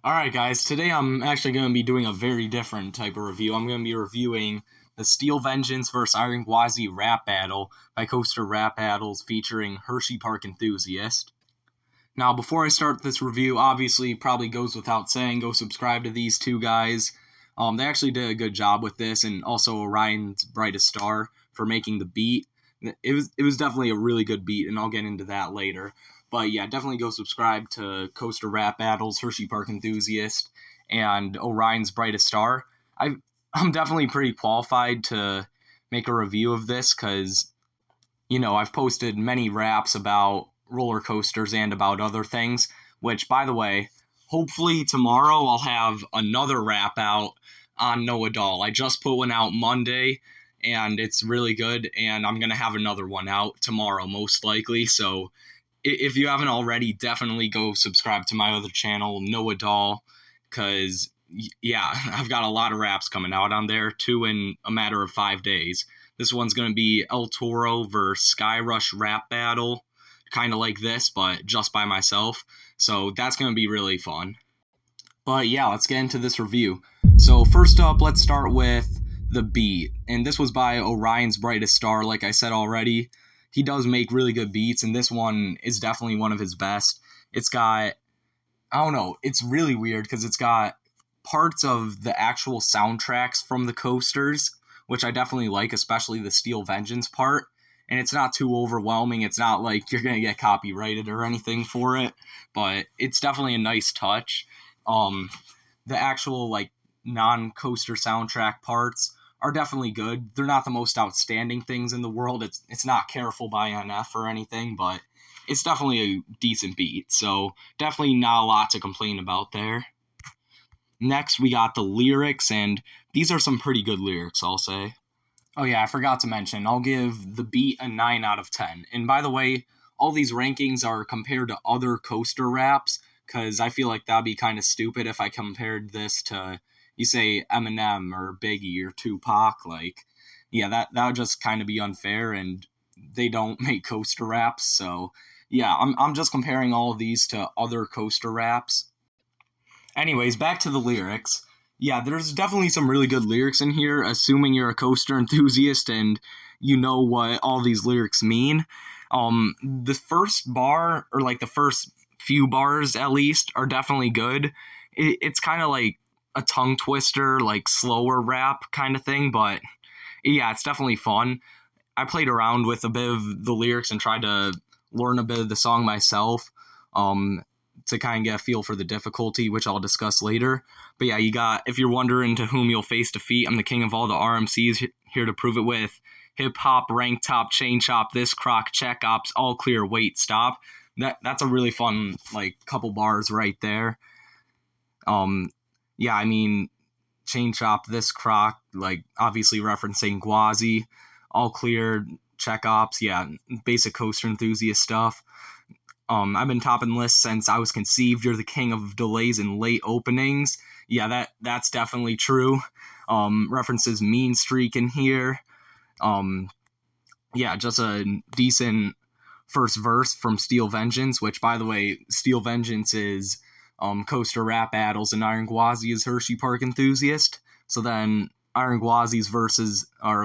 Alright guys, today I'm actually going to be doing a very different type of review. I'm going to be reviewing the Steel Vengeance vs. Iron Gwazi rap battle by Coaster Rap Battles featuring Hershey Park Enthusiast. Now before I start this review, obviously probably goes without saying, go subscribe to these two guys. They actually did a good job with this, and also Orion's Brightest Star for making the beat. It was definitely a really good beat, and I'll get into that later. But yeah, definitely go subscribe to Coaster Rap Battles, Hershey Park Enthusiast, and Orion's Brightest Star. I'm definitely pretty qualified to make a review of this because, I've posted many raps about roller coasters and about other things, which, by the way, hopefully tomorrow I'll have another rap out on Know It All. I just put one out Monday, and it's really good, and I'm going to have another one out tomorrow, most likely, so if you haven't already, definitely go subscribe to my other channel, Know It All, because, yeah, I've got a lot of raps coming out on there, 2 in a matter of 5 days. This one's going to be El Toro vs. Sky Rush rap battle, kind of like this, but just by myself, so that's going to be really fun. But yeah, let's get into this review. So first up, let's start with the beat, and this was by Orion's Brightest Star, like I said already. He does make really good beats, and this one is definitely one of his best. It's got, I don't know, it's really weird because it's got parts of the actual soundtracks from the coasters, which I definitely like, especially the Steel Vengeance part. And it's not too overwhelming. It's not like you're going to get copyrighted or anything for it, but it's definitely a nice touch. The actual, non-coaster soundtrack parts are definitely good. They're not the most outstanding things in the world. It's not Careful by NF or anything, but it's definitely a decent beat. So definitely not a lot to complain about there. Next, we got the lyrics, and these are some pretty good lyrics, I'll say. Oh yeah, I forgot to mention, I'll give the beat a 9 out of 10. And by the way, all these rankings are compared to other coaster raps, because I feel like that'd be kind of stupid if I compared this to, you say, Eminem or Biggie or Tupac. That would just kind of be unfair, and they don't make coaster raps. So yeah, I'm just comparing all of these to other coaster raps. Anyways, back to the lyrics. Yeah, there's definitely some really good lyrics in here, assuming you're a coaster enthusiast and you know what all these lyrics mean. The first bar, or the first few bars at least, are definitely good. It's kind of like a tongue twister, slower rap kind of thing, but yeah, it's definitely fun. I played around with a bit of the lyrics and tried to learn a bit of the song myself, to kind of get a feel for the difficulty, which I'll discuss later. But yeah, you got, if you're wondering to whom you'll face defeat, I'm the king of all the RMCs, here to prove it with hip-hop, rank top, chain chop, this croc, check ops, all clear, wait, stop. That's a really fun, couple bars right there. Yeah, I mean, chain chop, this croc, obviously referencing Gwazi, all clear, check ops, yeah, basic coaster enthusiast stuff. I've been topping lists since I was conceived. You're the king of delays and late openings. Yeah, that's definitely true. References Mean Streak in here. Yeah, just a decent first verse from Steel Vengeance, which, by the way, Steel Vengeance is Coaster Rap Battles, and Iron Gwazi is Hershey Park Enthusiast. So then Iron Gwazi's verses are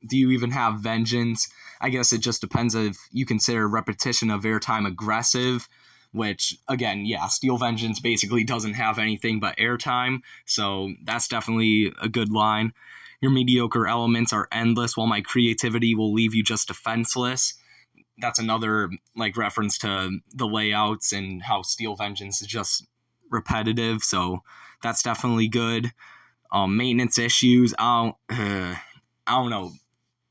do you even have vengeance? I guess it just depends if you consider repetition of airtime aggressive, which, again, yeah, Steel Vengeance basically doesn't have anything but airtime, so that's definitely a good line. Your mediocre elements are endless, while my creativity will leave you just defenseless. That's another, reference to the layouts and how Steel Vengeance is just repetitive, so that's definitely good. Maintenance issues, I don't know.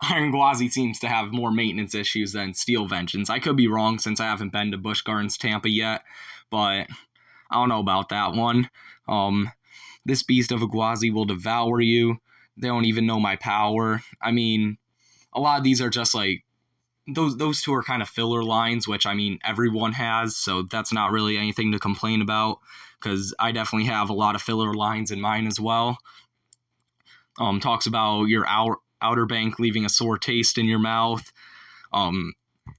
Iron Gwazi seems to have more maintenance issues than Steel Vengeance. I could be wrong since I haven't been to Busch Gardens Tampa yet, but I don't know about that one. This beast of a Gwazi will devour you. They don't even know my power. I mean, a lot of these are just those two are kind of filler lines, which, I mean, everyone has, so that's not really anything to complain about, because I definitely have a lot of filler lines in mine as well. Talks about your Outer Bank leaving a sore taste in your mouth.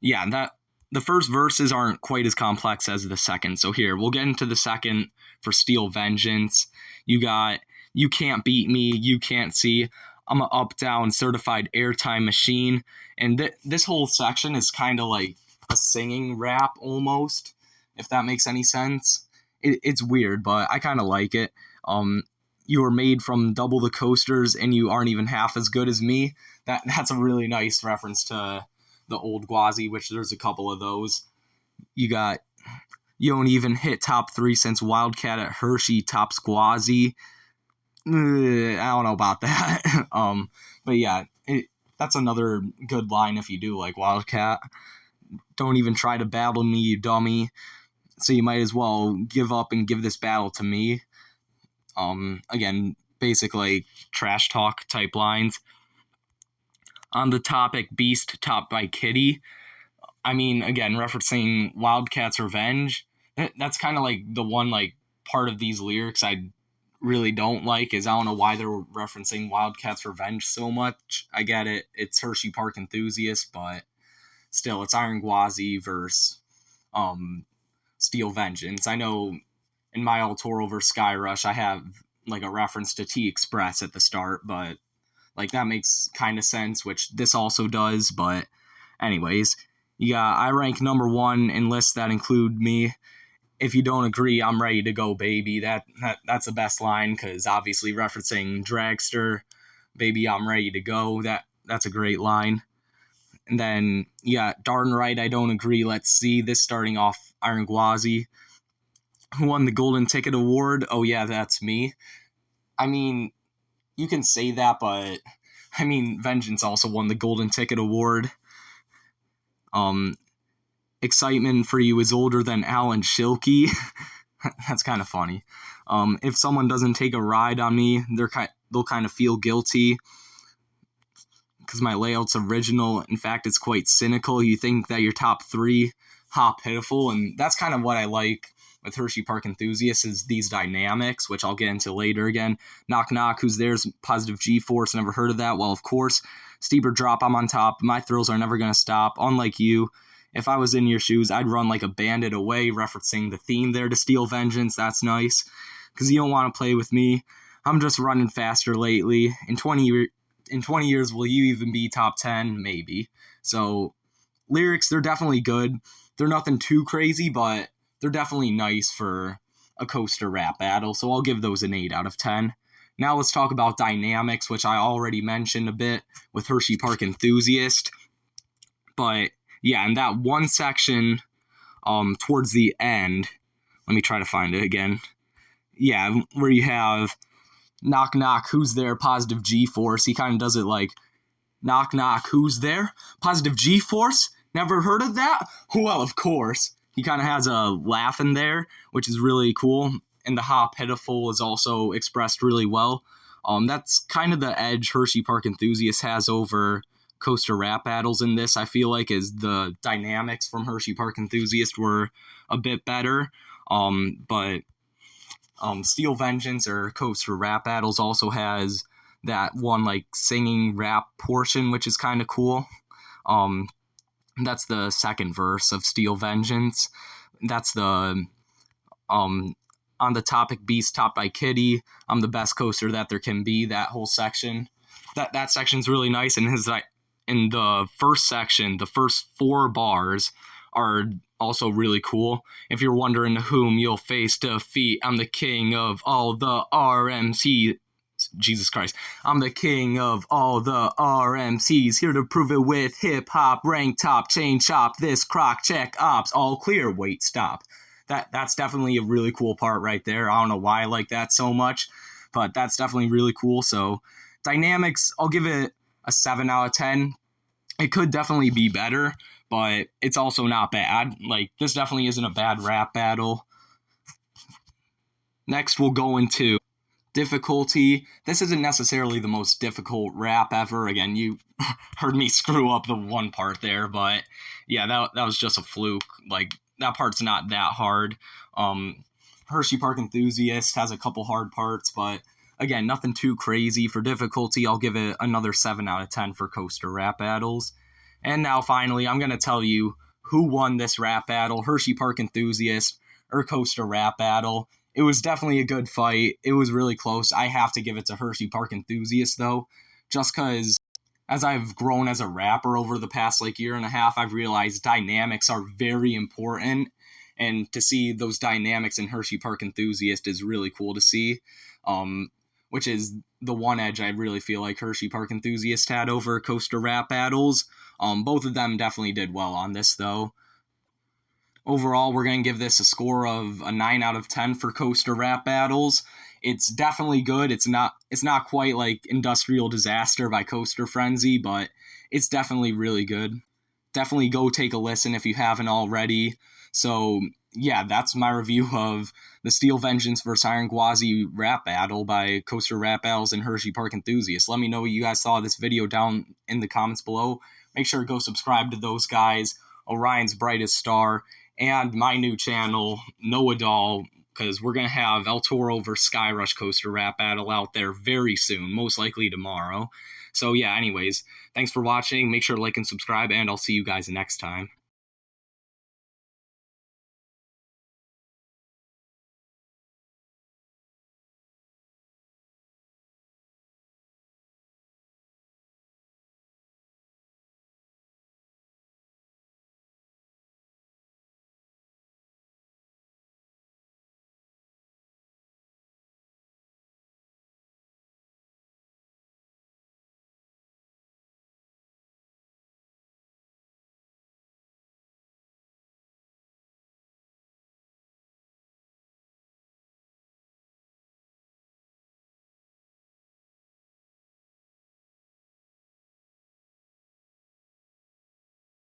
Yeah, the first verses aren't quite as complex as the second. So here, we'll get into the second for Steel Vengeance. You got, you can't beat me, you can't see. I'm an up-down certified airtime machine. And this whole section is kind of like a singing rap almost, if that makes any sense. It's weird, but I kind of like it. You were made from double the coasters and you aren't even half as good as me. That's a really nice reference to the old Gwazi, which there's a couple of those. You got, you don't even hit top 3 since Wildcat at Hershey tops Gwazi. I don't know about that. But yeah, that's another good line if you do like Wildcat. Don't even try to battle me, you dummy. So you might as well give up and give this battle to me. Again, basically trash talk type lines. On the topic, Beast topped by Kitty. I mean, again, referencing Wildcat's Revenge. That's kind of like the one like part of these lyrics I really don't like is I don't know why they're referencing Wildcat's Revenge so much. I get it. It's Hershey Park Enthusiast, but still, it's Iron Gwazi versus Steel Vengeance. I know in my El Toro vs. Sky Rush, I have like a reference to T-Express at the start, but like that makes kind of sense, which this also does. But anyways, you got I rank number 1 in lists that include me. If you don't agree, I'm ready to go, baby. That's the best line because obviously referencing Dragster, baby, I'm ready to go. That's a great line. And then you got darn right, I don't agree. Let's see this starting off Iron Gwazi. Who won the Golden Ticket Award? Oh yeah, that's me. I mean, you can say that, but I mean, Vengeance also won the Golden Ticket Award. Excitement for you is older than Alan Schilke. That's kind of funny. If someone doesn't take a ride on me, they'll kind of feel guilty because my layout's original. In fact, it's quite cynical. You think that your top 3 hot pitiful, and that's kind of what I like with Hershey Park Enthusiasts is these dynamics, which I'll get into later again. Knock knock, who's there's positive G-force, never heard of that. Well, of course, steeper drop, I'm on top. My thrills are never gonna stop. Unlike you, if I was in your shoes, I'd run like a bandit away, referencing the theme there to Steel Vengeance. That's nice, because you don't want to play with me. I'm just running faster lately. In 20 years, will you even be top 10? Maybe. So, lyrics, they're definitely good. They're nothing too crazy, but they're definitely nice for a coaster rap battle, so I'll give those an 8 out of 10. Now let's talk about dynamics, which I already mentioned a bit with Hershey Park Enthusiast. But yeah, in that one section towards the end, let me try to find it again. Yeah, where you have knock knock, who's there, positive G-force. He kind of does it like, knock knock, who's there, positive G-force? Never heard of that? Well, of course. He kind of has a laugh in there, which is really cool. And the hot pitiful is also expressed really well. That's kind of the edge Hershey Park Enthusiast has over coaster rap battles in this, I feel like, is the dynamics from Hershey Park Enthusiast were a bit better. But Steel Vengeance or coaster rap battles also has that one like singing rap portion, which is kind of cool. That's the second verse of Steel Vengeance. That's the on the topic, Beast topped by Kitty, I'm the best coaster that there can be. That whole section, that section's really nice. And in the first section, the first 4 bars are also really cool. If you're wondering whom you'll face defeat, I'm the king of all the RMC. Jesus Christ. I'm the king of all the RMCs, here to prove it with hip-hop, rank top, chain chop, this croc, check ops, all clear, wait, stop. That's definitely a really cool part right there. I don't know why I like that so much, but that's definitely really cool. So, dynamics, I'll give it a 7 out of 10. It could definitely be better, but it's also not bad. Like, this definitely isn't a bad rap battle. Next, we'll go into difficulty. This isn't necessarily the most difficult rap ever. Again, you heard me screw up the one part there, but yeah, that was just a fluke. Like, that part's not that hard. Hershey Park Enthusiast has a couple hard parts, but again, nothing too crazy. For difficulty, I'll give it another 7 out of 10 for coaster rap battles. And now finally, I'm going to tell you who won this rap battle, Hershey Park Enthusiast or Coaster Rap Battle. It was definitely a good fight. It was really close. I have to give it to Hershey Park Enthusiast, though, just because as I've grown as a rapper over the past year and a half, I've realized dynamics are very important. And to see those dynamics in Hershey Park Enthusiast is really cool to see, which is the one edge I really feel like Hershey Park Enthusiast had over Coaster Rap Battles. Both of them definitely did well on this, though. Overall, we're going to give this a score of a 9 out of 10 for Coaster Rap Battles. It's definitely good. It's not quite like Industrial Disaster by Coaster Frenzy, but it's definitely really good. Definitely go take a listen if you haven't already. So, yeah, that's my review of the Steel Vengeance vs. Iron Gwazi rap battle by Coaster Rap Battles and Hershey Park Enthusiast. Let me know what you guys thought of this video down in the comments below. Make sure to go subscribe to those guys, Orion's Brightest Star, and my new channel, Noah Doll, because we're going to have El Toro vs. Skyrush Coaster Rap Battle out there very soon, most likely tomorrow. So, yeah, anyways, thanks for watching. Make sure to like and subscribe, and I'll see you guys next time.